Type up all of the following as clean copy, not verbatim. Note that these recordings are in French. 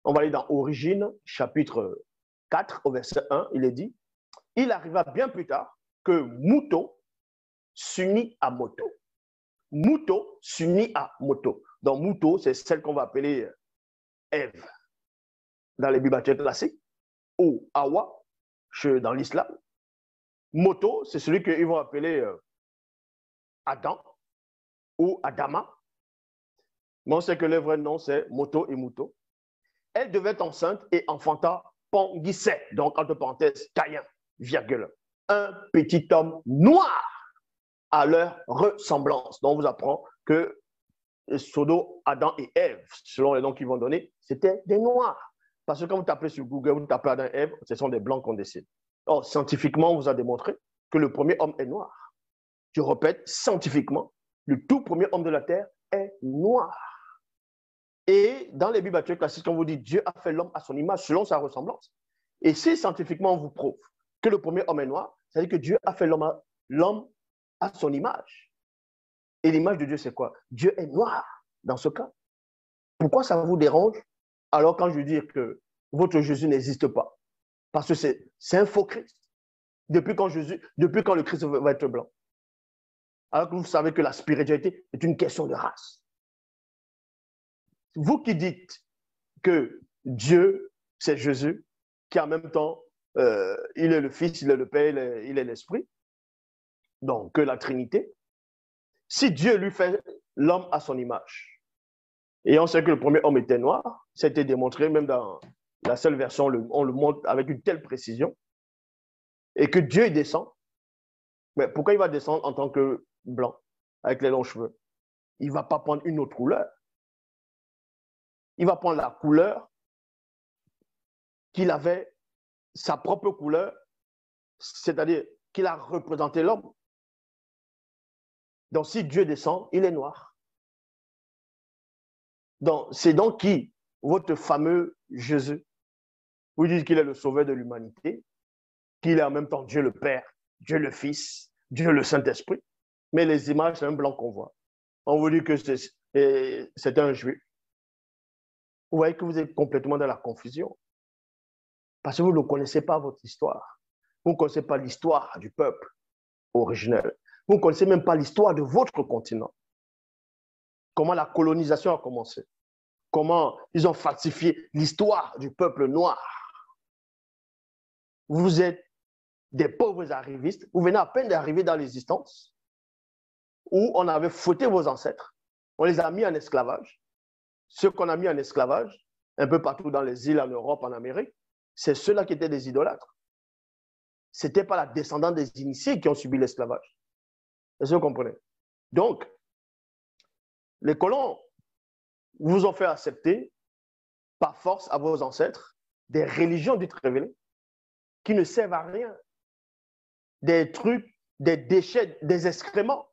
On va aller dans Origine, chapitre 4, au verset 1, il est dit, « Il arriva bien plus tard que Mouton s'unit à Moto. » Mouton s'unit à Moto. Donc, Mouton, c'est celle qu'on va appeler Ève dans les bibliothéques classiques, ou Hawa dans l'islam. Moto, c'est celui qu'ils vont appeler Adam ou Adama. Mais on sait que le vrai nom, c'est Moto et Mouton. Elle devait être enceinte et enfanta Pongisset, donc entre parenthèses, Caïn, virgule, un petit homme noir à leur ressemblance. Donc, on vous apprend que Sodome, Adam et Ève, selon les noms qu'ils vont donner, c'était des noirs. Parce que quand vous tapez sur Google, vous tapez Adam et Ève, ce sont des blancs qu'on décide. Or, scientifiquement, on vous a démontré que le premier homme est noir. Je répète, scientifiquement, le tout premier homme de la terre est noir. Et dans les bibliothéques classiques, on vous dit Dieu a fait l'homme à son image, selon sa ressemblance. Et si scientifiquement on vous prouve que le premier homme est noir, ça veut dire que Dieu a fait l'homme à son image. Et l'image de Dieu, c'est quoi? Dieu est noir dans ce cas. Pourquoi ça vous dérange alors quand je dis que votre Jésus n'existe pas? Parce que c'est un faux Christ. Depuis quand le Christ va être blanc? Alors que vous savez que la spiritualité est une question de race. Vous qui dites que Dieu, c'est Jésus, qui en même temps, il est le Fils, il est le Père, il est l'Esprit, donc que la Trinité, si Dieu lui fait l'homme à son image, et on sait que le premier homme était noir, ça a été démontré même dans la seule version, on le montre avec une telle précision, et que Dieu descend, mais pourquoi il va descendre en tant que blanc, avec les longs cheveux? Il ne va pas prendre une autre couleur. Il va prendre la couleur qu'il avait, sa propre couleur, c'est-à-dire qu'il a représenté l'homme. Donc, si Dieu descend, il est noir. Donc, c'est donc qui, votre fameux Jésus, vous dites qu'il est le sauveur de l'humanité, qu'il est en même temps Dieu le Père, Dieu le Fils, Dieu le Saint-Esprit. Mais les images, c'est un blanc qu'on voit. On vous dit que c'est un juif. Vous voyez que vous êtes complètement dans la confusion. Parce que vous ne connaissez pas votre histoire. Vous ne connaissez pas l'histoire du peuple originel. Vous ne connaissez même pas l'histoire de votre continent. Comment la colonisation a commencé. Comment ils ont falsifié l'histoire du peuple noir. Vous êtes des pauvres arrivistes. Vous venez à peine d'arriver dans l'existence où on avait fouetté vos ancêtres. On les a mis en esclavage. Ceux qu'on a mis en esclavage, un peu partout dans les îles, en Europe, en Amérique, c'est ceux-là qui étaient des idolâtres. Ce n'était pas la descendance des initiés qui ont subi l'esclavage. Est-ce que vous comprenez? Donc, les colons vous ont fait accepter, par force à vos ancêtres, des religions dites révélées qui ne servent à rien. Des trucs, des déchets, des excréments.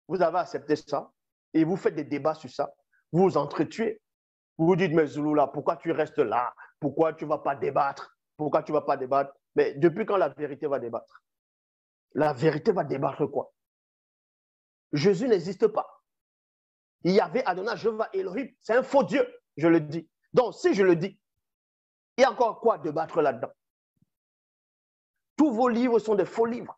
Vous avez accepté ça et vous faites des débats sur ça. Vous vous entretuez. Vous vous dites, mais Zouloula, pourquoi tu restes là? Pourquoi tu ne vas pas débattre? Pourquoi tu ne vas pas débattre? Mais depuis quand la vérité va débattre? La vérité va débattre quoi? Jésus n'existe pas. Il y avait Adonai, Jéhovah, Elohim. C'est un faux Dieu, je le dis. Donc, si je le dis, il y a encore quoi débattre là-dedans? Tous vos livres sont des faux livres.